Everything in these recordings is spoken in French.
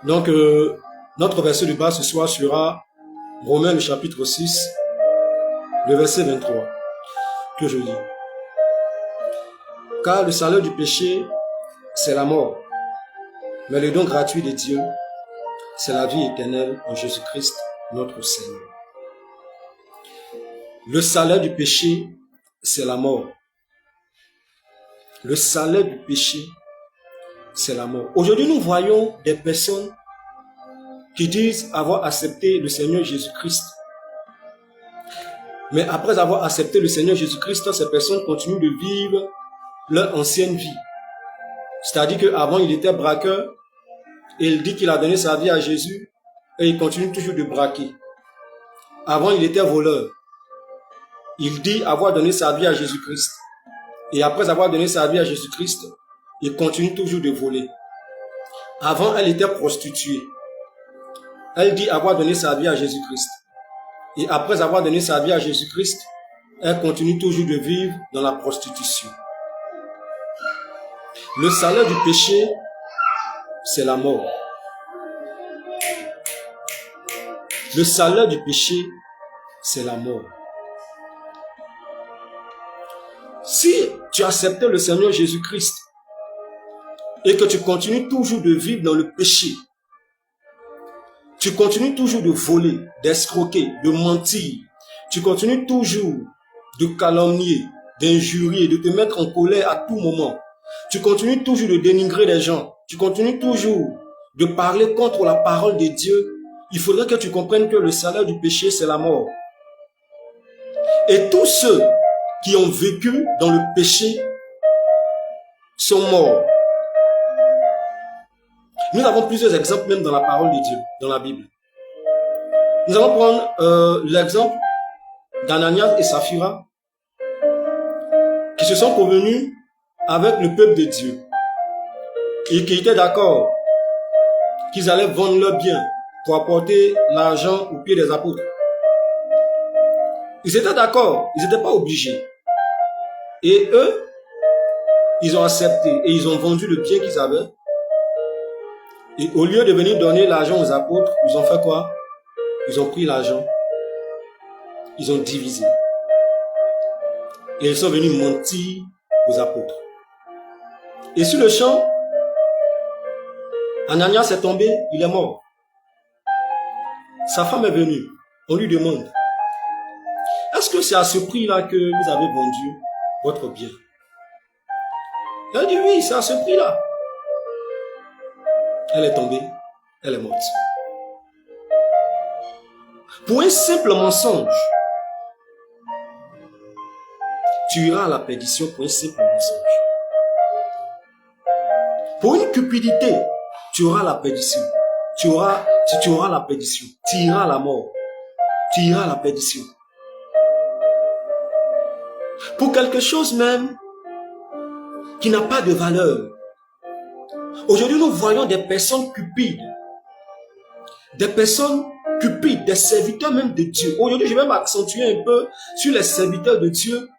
Donc, notre verset de base ce soir sera Romains le chapitre 6, le verset 23, que je lis. Car le salaire du péché, c'est la mort. Mais le don gratuit de Dieu, c'est la vie éternelle en Jésus-Christ, notre Seigneur. Le salaire du péché, c'est la mort. Le salaire du péché, c'est la mort. Aujourd'hui, nous voyons des personnes qui disent avoir accepté le Seigneur Jésus-Christ. Mais après avoir accepté le Seigneur Jésus-Christ, ces personnes continuent de vivre leur ancienne vie. C'est-à-dire qu'avant, il était braqueur et il dit qu'il a donné sa vie à Jésus et il continue toujours de braquer. Avant, il était voleur. Il dit avoir donné sa vie à Jésus-Christ. Et après avoir donné sa vie à Jésus-Christ, il continue toujours de voler. Avant, elle était prostituée. Elle dit avoir donné sa vie à Jésus-Christ. Et après avoir donné sa vie à Jésus-Christ, elle continue toujours de vivre dans la prostitution. Le salaire du péché, c'est la mort. Le salaire du péché, c'est la mort. Si tu acceptes le Seigneur Jésus-Christ et que tu continues toujours de vivre dans le péché, tu continues toujours de voler, d'escroquer, de mentir, tu continues toujours de calomnier, d'injurier, de te mettre en colère à tout moment, tu continues toujours de dénigrer les gens, tu continues toujours de parler contre la parole de Dieu, il faudrait que tu comprennes que le salaire du péché, c'est la mort. Et tous ceux qui ont vécu dans le péché sont morts. Nous avons plusieurs exemples même dans la parole de Dieu, dans la Bible. Nous allons prendre l'exemple d'Ananias et Saphira qui se sont convenus avec le peuple de Dieu et qui étaient d'accord qu'ils allaient vendre leurs biens pour apporter l'argent aux pieds des apôtres. Ils étaient d'accord, ils n'étaient pas obligés. Et eux, ils ont accepté et ils ont vendu le bien qu'ils avaient. Et au lieu de venir donner l'argent aux apôtres, ils ont fait quoi? Ils ont pris l'argent, ils ont divisé. Et ils sont venus mentir aux apôtres. Et sur le champ, Ananias est tombé, il est mort. Sa femme est venue, on lui demande, est-ce que c'est à ce prix-là que vous avez vendu votre bien? Elle dit oui, c'est à ce prix-là. Elle est tombée, elle est morte. Pour un simple mensonge, tu iras à la perdition pour un simple mensonge. Pour une cupidité, tu auras la perdition. Tu auras la perdition. Tu iras à la mort. Tu iras à la perdition. Pour quelque chose même qui n'a pas de valeur. Aujourd'hui, nous voyons des personnes cupides. Des personnes cupides, des serviteurs même de Dieu. Aujourd'hui, je vais m'accentuer un peu sur les serviteurs de Dieu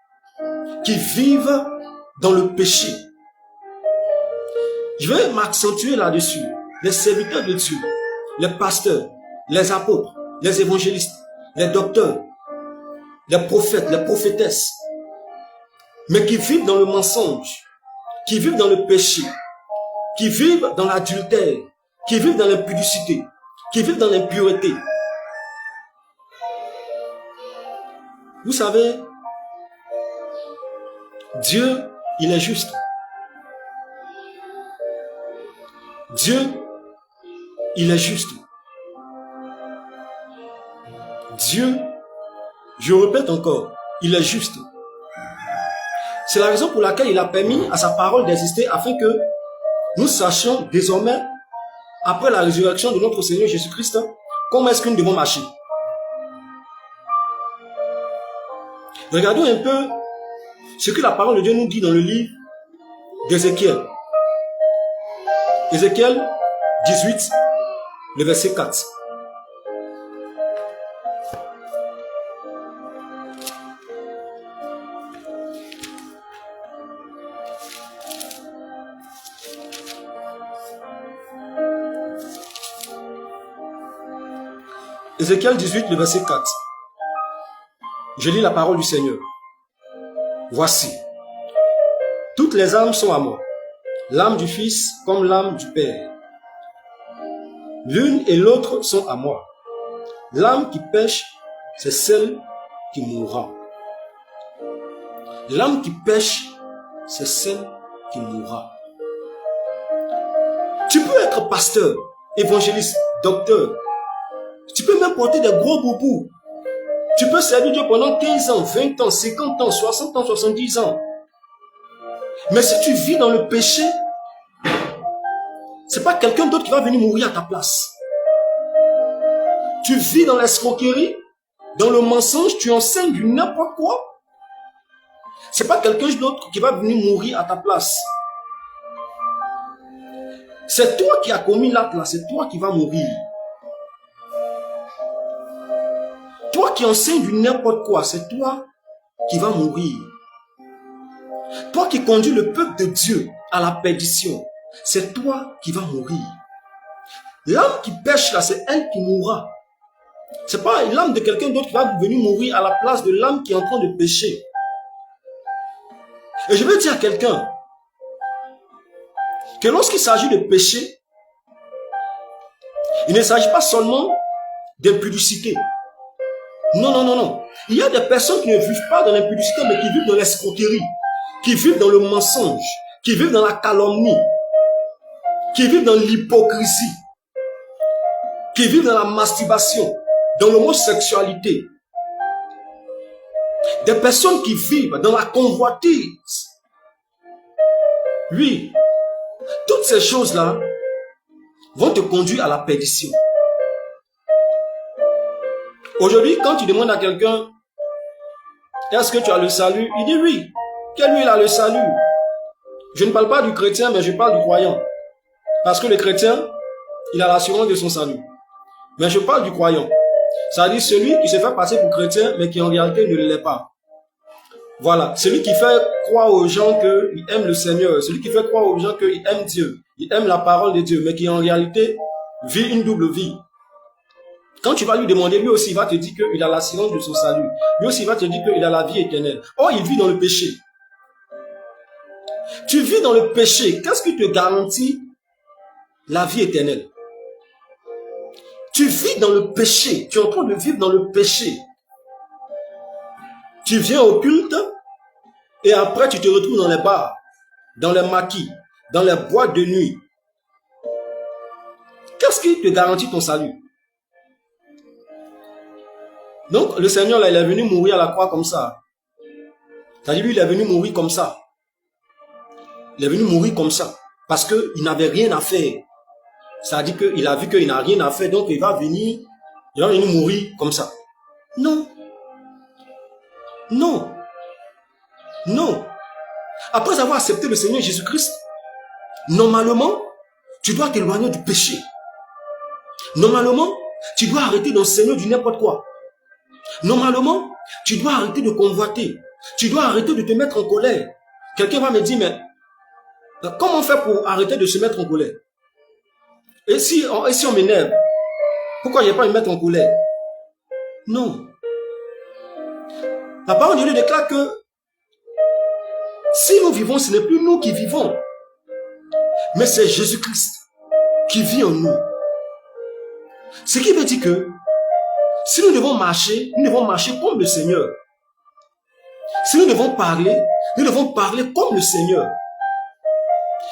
qui vivent dans le péché. Je vais m'accentuer là-dessus. Les serviteurs de Dieu, les pasteurs, les apôtres, les évangélistes, les docteurs, les prophètes, les prophétesses, mais qui vivent dans le mensonge, qui vivent dans le péché, qui vivent dans l'adultère, qui vivent dans l'impudicité, qui vivent dans l'impureté. Vous savez, Dieu, il est juste. Dieu, il est juste. Dieu, je répète encore, il est juste. C'est la raison pour laquelle il a permis à sa parole d'exister afin que nous sachions désormais, après la résurrection de notre Seigneur Jésus-Christ, comment est-ce que nous devons marcher. Regardons un peu ce que la parole de Dieu nous dit dans le livre d'Ézéchiel. Ézéchiel 18, le verset 4. Ézéchiel 18, le verset 4. Je lis la parole du Seigneur. Voici, toutes les âmes sont à moi, l'âme du Fils comme l'âme du Père. L'une et l'autre sont à moi. L'âme qui pêche, c'est celle qui mourra. L'âme qui pêche, c'est celle qui mourra. Tu peux être pasteur, évangéliste, docteur. Tu peux même porter des gros boubous. Tu peux servir Dieu pendant 15 ans, 20 ans, 50 ans, 60 ans, 70 ans. Mais si tu vis dans le péché, c'est pas quelqu'un d'autre qui va venir mourir à ta place. Tu vis dans l'escroquerie, dans le mensonge, tu enseignes du n'importe quoi. C'est pas quelqu'un d'autre qui va venir mourir à ta place. C'est toi qui as commis l'acte là, c'est toi qui vas mourir. Toi qui enseignes du n'importe quoi, c'est toi qui vas mourir. Toi qui conduis le peuple de Dieu à la perdition, c'est toi qui vas mourir. L'âme qui pêche là, c'est elle qui mourra. C'est pas l'âme de quelqu'un d'autre qui va venir mourir à la place de l'âme qui est en train de pécher. Et je veux dire à quelqu'un que lorsqu'il s'agit de péché, il ne s'agit pas seulement d'impudicité. Non, non, non, non. Il y a des personnes qui ne vivent pas dans l'impudicité, mais qui vivent dans l'escroquerie, qui vivent dans le mensonge, qui vivent dans la calomnie, qui vivent dans l'hypocrisie, qui vivent dans la masturbation, dans l'homosexualité. Des personnes qui vivent dans la convoitise. Oui, toutes ces choses-là vont te conduire à la perdition. Aujourd'hui, quand tu demandes à quelqu'un, est-ce que tu as le salut? Il dit oui. Quel lui, il a le salut? Je ne parle pas du chrétien, mais je parle du croyant. Parce que le chrétien, il a l'assurance de son salut. Mais je parle du croyant. C'est-à-dire celui qui se fait passer pour chrétien, mais qui en réalité ne l'est pas. Voilà. Celui qui fait croire aux gens qu'il aime le Seigneur. Celui qui fait croire aux gens qu'il aime Dieu. Il aime la parole de Dieu, mais qui en réalité vit une double vie. Quand tu vas lui demander, lui aussi, il va te dire qu'il a l'assurance de son salut. Lui aussi, il va te dire qu'il a la vie éternelle. Or, il vit dans le péché. Tu vis dans le péché. Qu'est-ce qui te garantit la vie éternelle? Tu vis dans le péché. Tu es en train de vivre dans le péché. Tu viens au culte et après, tu te retrouves dans les bars, dans les maquis, dans les boîtes de nuit. Qu'est-ce qui te garantit ton salut? Donc, le Seigneur, là, il est venu mourir à la croix comme ça. C'est-à-dire, lui, il est venu mourir comme ça. Il est venu mourir comme ça. Parce qu'il n'avait rien à faire. C'est-à-dire qu'il a vu qu'il n'a rien à faire. Donc, il va venir mourir comme ça. Non. Non. Non. Après avoir accepté le Seigneur Jésus-Christ, normalement, tu dois t'éloigner du péché. Normalement, tu dois arrêter d'enseigner du n'importe quoi. Normalement, tu dois arrêter de convoiter. Tu dois arrêter de te mettre en colère. Quelqu'un va me dire, mais comment on fait pour arrêter de se mettre en colère? Et si on m'énerve, pourquoi je n'ai pas à me mettre en colère? Non. La parole de Dieu déclare que si nous vivons, ce n'est plus nous qui vivons, mais c'est Jésus-Christ qui vit en nous. Ce qui veut dire que si nous devons marcher comme le Seigneur. Si nous devons parler comme le Seigneur.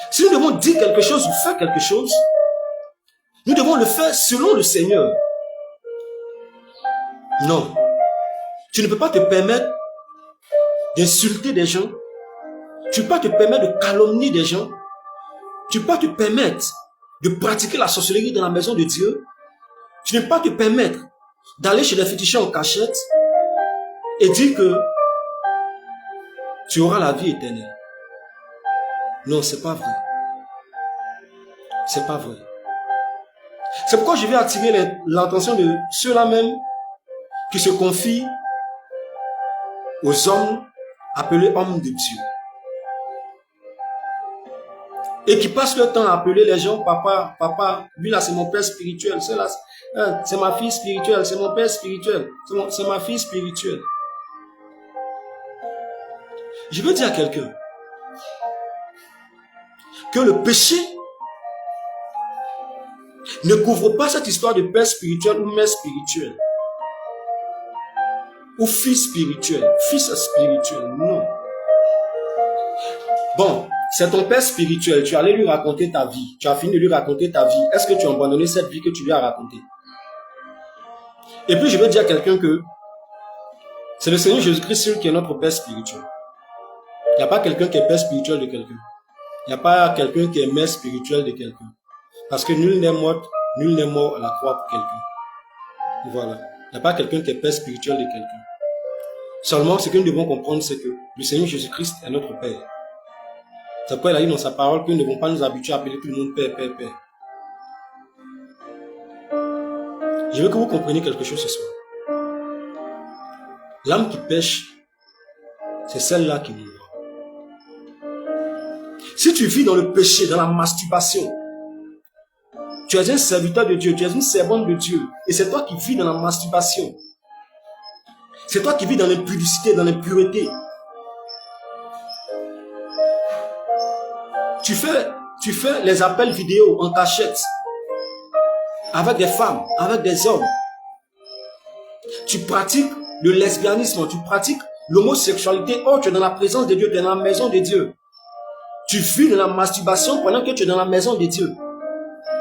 Si nous devons dire quelque chose ou faire quelque chose, nous devons le faire selon le Seigneur. Non. Tu ne peux pas te permettre d'insulter des gens. Tu ne peux pas te permettre de calomnier des gens. Tu ne peux pas te permettre de pratiquer la sorcellerie dans la maison de Dieu. Tu ne peux pas te permettre d'aller chez les féticheurs en cachette et dire que tu auras la vie éternelle. Non, c'est pas vrai. C'est pas vrai. C'est pourquoi je vais attirer l'attention de ceux-là même qui se confient aux hommes appelés hommes de Dieu. Et qui passent le temps à appeler les gens papa, papa, lui là c'est mon père spirituel, c'est ma fille spirituelle, c'est mon père spirituel, c'est ma fille spirituelle. Je veux dire à quelqu'un que le péché ne couvre pas cette histoire de père spirituel ou mère spirituelle. Ou fils spirituel, fils spirituel, non. Bon, c'est ton père spirituel, tu allais lui raconter ta vie, tu as fini de lui raconter ta vie. Est-ce que tu as abandonné cette vie que tu lui as racontée? Et puis je veux dire à quelqu'un que c'est le Seigneur Jésus-Christ qui est notre père spirituel. Il n'y a pas quelqu'un qui est père spirituel de quelqu'un. Il n'y a pas quelqu'un qui est mère spirituelle de quelqu'un. Parce que nul n'est mort à la croix pour quelqu'un. Voilà. Il n'y a pas quelqu'un qui est père spirituel de quelqu'un. Seulement, ce que nous devons comprendre, c'est que le Seigneur Jésus-Christ est notre Père. C'est pourquoi il a dit dans sa parole que nous ne devons pas nous habituer à appeler tout le monde Père, Père, Père. Je veux que vous compreniez quelque chose ce soir. L'âme qui pêche, c'est celle-là qui mourra. Si tu vis dans le péché, dans la masturbation, tu es un serviteur de Dieu, tu es une servante de Dieu, et c'est toi qui vis dans la masturbation. C'est toi qui vis dans l'impudicité, dans l'impureté. Tu fais les appels vidéo en cachette avec des femmes, avec des hommes. Tu pratiques le lesbianisme, tu pratiques l'homosexualité. Oh, tu es dans la présence de Dieu, tu es dans la maison de Dieu. Tu vis dans la masturbation pendant que tu es dans la maison de Dieu.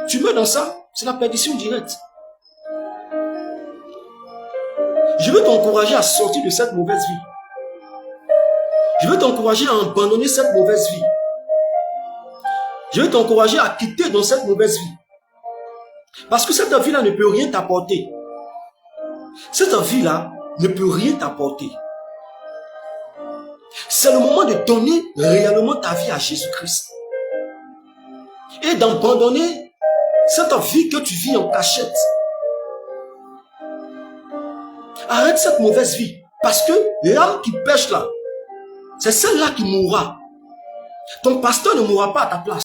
Tu meurs dans ça, c'est la perdition directe. Je veux t'encourager à sortir de cette mauvaise vie. Je veux t'encourager à abandonner cette mauvaise vie. Je veux t'encourager à quitter dans cette mauvaise vie. Parce que cette vie-là ne peut rien t'apporter. Cette vie-là ne peut rien t'apporter. C'est le moment de donner réellement ta vie à Jésus-Christ. Et d'abandonner cette vie que tu vis en cachette. Arrête cette mauvaise vie. Parce que l'âme qui pêche là, c'est celle-là qui mourra. Ton pasteur ne mourra pas à ta place.